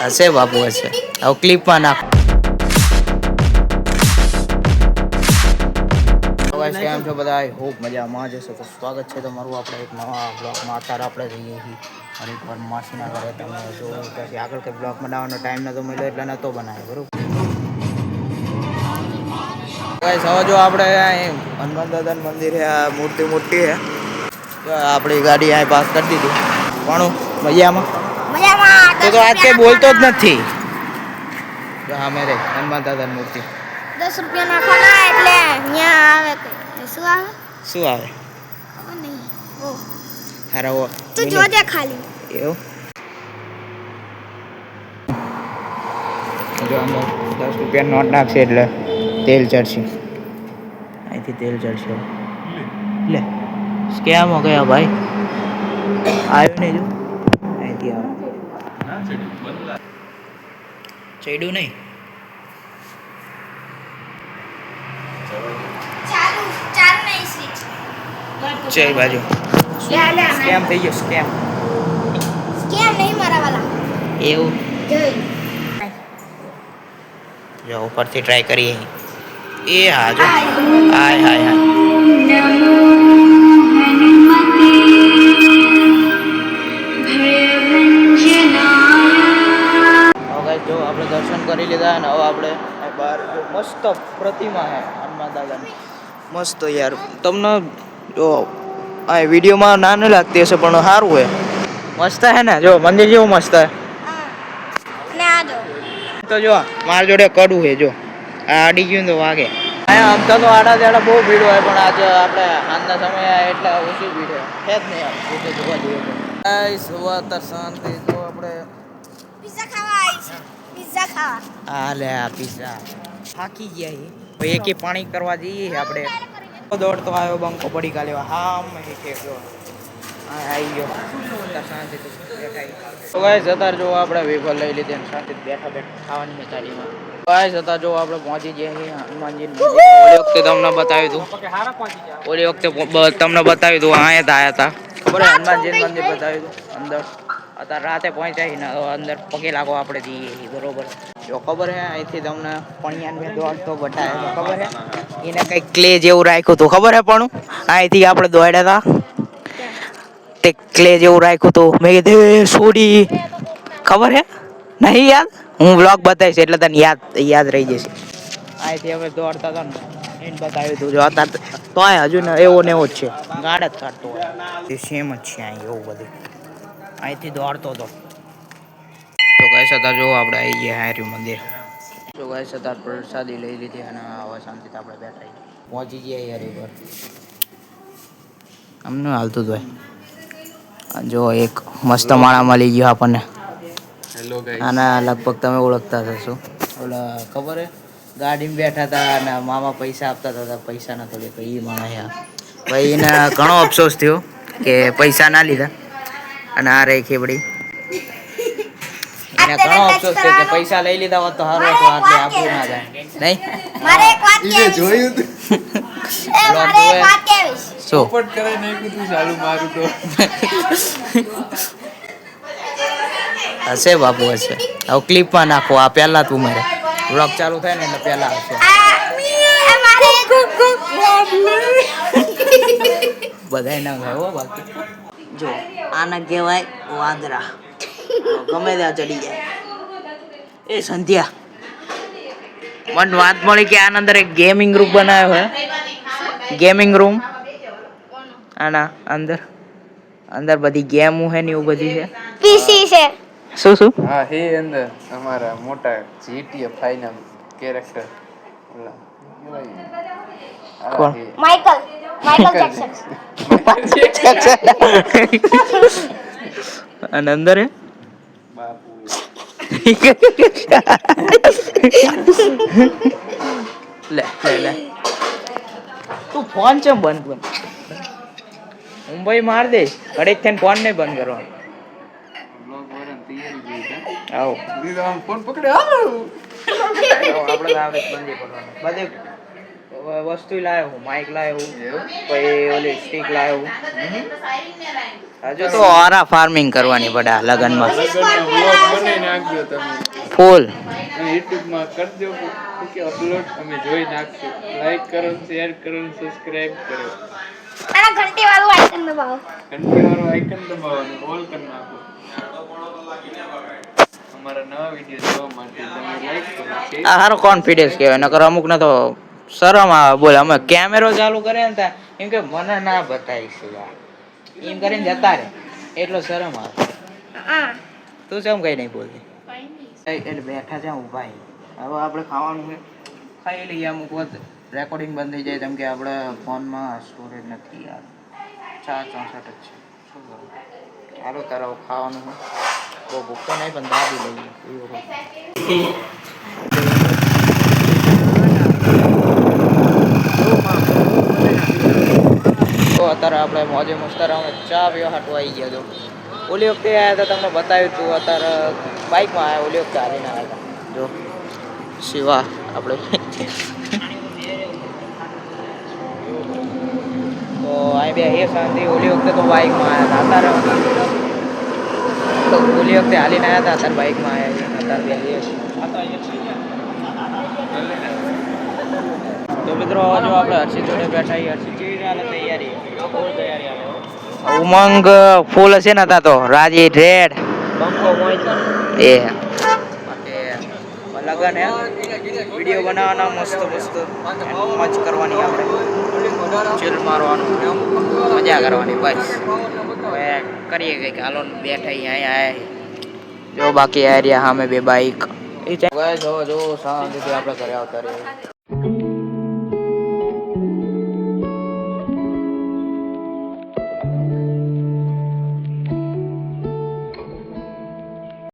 હશે બાપુ હશે. હવે ક્લિપમાં નાખો. કેમ છો બધા? આઈ હોપ મજામાં જ હશો. તો સ્વાગત છે તમારું આપણે એક નવા બ્લોગમાં. અત્યારે આપણે જઈએ છીએ હરિદ્વાર માસીના ઘરે. તમે જો પછી આગળ કંઈ બ્લોગ બનાવવાનો ટાઈમ નહોતો મળ્યો એટલે નહોતો બનાવ્યો બરાબર. હવે જો આપણે હનુમાન દાદાનું મંદિર છે. આ મૂર્તિ મોટી છે. આપણી ગાડી અહીં પાસ કરી દીધી. કોણ મજામાં? તો આજ કઈ બોલતો જ નથી. હા મેરે હનુમાન દાદાની મૂર્તિ 10 રૂપિયા નાખવાના એટલે અહીંયા આવે. શું આવે? શું આવે? ખબર નહીં. ઓ હારા ઓ તું જોજે ખાલી. એવું જો અંદર 10 રૂપિયા નોટ નાખશે એટલે તેલ ચડશે. અહીંથી તેલ ચડશે. લે સ્કેમ હો ગયા ભાઈ. આવ્યું નહીં જો અહીંથી આવે. ચડ્યું નહીં. ચાલુ નહીં સ્વિચ. ચલ બાજુ સ્કેમ થઈ ગયો. સ્કેમ નહીં મારા વાલા. એવું જોઈ જો ઉપરથી ટ્રાય કરીએ. એ હા જો હાય હાય હાય. હવે જો આપણે દર્શન કરી લીધા અને હવે આપણે બહાર મસ્ત પ્રતિમા છે હનુમાન દાદાની. મસ્ત યાર. તમને જો આ વિડીયોમાં ના નહીં લાગતી હશે પણ સારું હોય. મસ્ત હે ને? જો મંદિર જેવું મસ્ત હે. ને આ જો તો જો મારા જોડે કડું છે. જો આ આડી ગયું તો વાગે. આમ તો આડા તેડા બહુ ભીડ હોય પણ આજે આપણે સાંજના સમયે એટલે ઓછી ભીડ હોય છે જ નહીં. આમ રીતે જોવા જઈએ તો સુવાતર શાંતિ. જો આપણે પિઝા ખાવા આવી છે. પિઝા ખાવા. હા લે આ પિઝા થાકી ગયા છે. એકે પાણી કરવા જઈએ આપણે. દોડતો આવ્યો બંકો પડી કાલે. હા મેં કે જો આવી ગયો શાંતિ તો ગાઈસ અત્યારે જો આપણે વેફર લઈ લીધી અને શાંતિ બેઠા બેઠા ખાવાની મેચાડીમાં. ગાઈસ અત્યારે જો આપણે પહોંચી ગયા છીએ હનુમાનજી. ઓલી વખતે તમને બતાવ્યું હતું. ઓલી વખતે તમને બતાવ્યું હતું. અહીંયા જ આવ્યા હતા. ખબર હનુમાનજી મંદિર બતાવ્યું હતું અંદર. અત્યારે રાતે પહોંચાઈ ને અંદર પગે લાગો આપણે જઈએ છીએ બરોબર. જો ખબર હે અહીંથી તમને પણિયાન મેં દોડતો બતાવ્યો ખબર હે. એને કંઈક ક્લે જેવું રાખ્યું હતું ખબર હે. પણ અહીંથી આપણે દોડ્યા હતા તે ક્લે જેવું રાખ્યું હતું. મેં કીધું સોડી ખબર હે નહીં યાદ? હું બ્લોગ બતાવીશ એટલે તને યાદ રહી જશે. અહીંથી અમે દોડતા હતા ને એને બતાવ્યું હતું. જો અત્યારે તોય હજુ ને એવો ને એવો જ છે. ગાડ જ કાઢતો હોય તે સેમ જ છે. અહીં એવું બધું અહીંથી દોડતો હતો. તો ગાઈસ અત્યારે જો આપણે આવી ગયા હાર્યું મંદિર. તો ગાઈસ અત્યારે પ્રસાદી લઈ લીધી અને હવે શાંતિથી આપણે બેઠા પહોંચી ગયા યાર એકવાર. અમને હાલતું જ હોય. જો એક મસ્ત માળા મળી ગયો આપણને. આના લગભગ તમે ઓળખતા હશો. ઓલા ખબર હે ગાડીમાં બેઠા હતા અને મામા પૈસા આપતા હતા. પૈસા નતો લેતો એ માણસ. ભાઈ એને ઘણો અફસોસ થયો કે પૈસા ના લીધા અને આ રહી ખેબડી. એને ઘણો અફસોસ થયો કે પૈસા લઈ લીધા હોત તો સારું હતું. આટલે આપવું ના જાય નહીં. મારે એક વાત કહેવી જોયું તું મારે એક વાત કહેવી શું પોપટ કરાઈ નાખ્યું તું ચાલુ મારું તો હશે બાપુ હશે. હવે ક્લિપમાં નાખો. આ પહેલા તું મારે વ્લોગ ચાલુ થાય ને એટલે પહેલા આવશે. બધાય ના ગાય હો બાકી. જો આના કહેવાય વાંદરા. ગમે ત્યાં ચડી જાય. એ સંધ્યા મને વાત મળી કે આના અંદર એક ગેમિંગ રૂમ બનાવ્યો હે. ગેમિંગ રૂમ આના અંદર બધી ગેમો હે ને એવું બધી છે. પીસી છે. શું હા હે અંદર અમારા મોટા જીટીએ ફાઇનલ કેરેક્ટર ઓલા કોણ? Michael Jackson. અને અંદર હે બાપુ લે તું ફોન ચમ બંધ મુંબઈ માર દે. ઘડીક થઈને ફોન નહીં બંધ કરવાનો. બ્લોગ વરન તૈયારી જોઈ આવો દીધો આમ ફોન પકડે આવ આપણે આવે બંધ કરવાનો બધે વસ્તુ લાવ્યો હું, માઇક લાવ્યો હું, એવું? પછી ઓલી સ્ટીક લાવ્યો હું. હજુ તો આરા ફાર્મિંગ કરવાની પડે આ લગનમાં લગનનો vlog બનાવી નાખજો તમે ફૂલ. YouTube માં કરજો કે અપલોડ અમે જોઈ નાખશું. લાઈક કરો, શેર કરો, સબસ્ક્રાઇબ કરો. અને ઘંટી વાળું આઇકન દબાવો. ઘંટી વાળો આઇકન દબાવવાનું ઓલ કરી નાખો. અમારા નવા વિડીયો જોવા માટે તમે લાઈક કરો, શેર આ સારો કોન્ફિડન્સ કહેવાય. નકર અમુક ને તો શરમ આવે. બોલે અમે કેમેરો ચાલુ કરે ને ત્યાં એમ કે મને ના બતાવીશું યાર એમ કરીને જતા રહે એટલો શરમ આવે. હા તું કેમ કઈ નહીં બોલતી? એટલે બેઠા છે ઊભા અહીં. હવે આપણે ખાવાનું છે, ખાઈ લઈએ. અમુક વખત રેકોર્ડિંગ બંધ થઈ જાય કેમ કે આપણે ફોનમાં સ્ટોરેજ નથી યાર. 464 જ છે. શું કરું? ચાલો તારે હવે ખાવાનું છે. બહુ ભૂખ તો નહીં પણ દાબી લઈએ. તો અત્યારે આપણે મોજે મસ્તરામાં ચા પીવા હાટું આવી ગયા. તો ઓલી વખતે આવ્યા હતા તમને બતાવ્યું હતું. અત્યારે બાઇકમાં આવ્યા, ઓલી વખતે હાલીને આવ્યા હતા. જો શિવા આપણે તો અહીં બે એ શાંતિ. ઓલી વખતે તો બાઇકમાં આવ્યા હતા. અત્યારે તો ઓલી વખતે હાલીને આવ્યા હતા, અત્યારે બાઇકમાં આવ્યા છે. અત્યારે બે તો મિત્રો જો આપણે હર્ષિત જોડે બેઠા છીએ. હર્ષિત કેવી રીતે તૈયારી? ઉમંગ ફૂલ હશે ને તા તો રાજી રેડ એ લગન હે વિડીયો બનાવવાના મસ્ત મસ્ત મોજ કરવાની, આપણે ચીલ મારવાનું, મજા કરવાની બસ. હવે કરીએ કંઈક. હાલો બેઠા અહીંયા જો બાકી એરિયા સામે બે બાઈક એ જો જો શાંતિથી આપણે ઘરે આવતા રહીએ.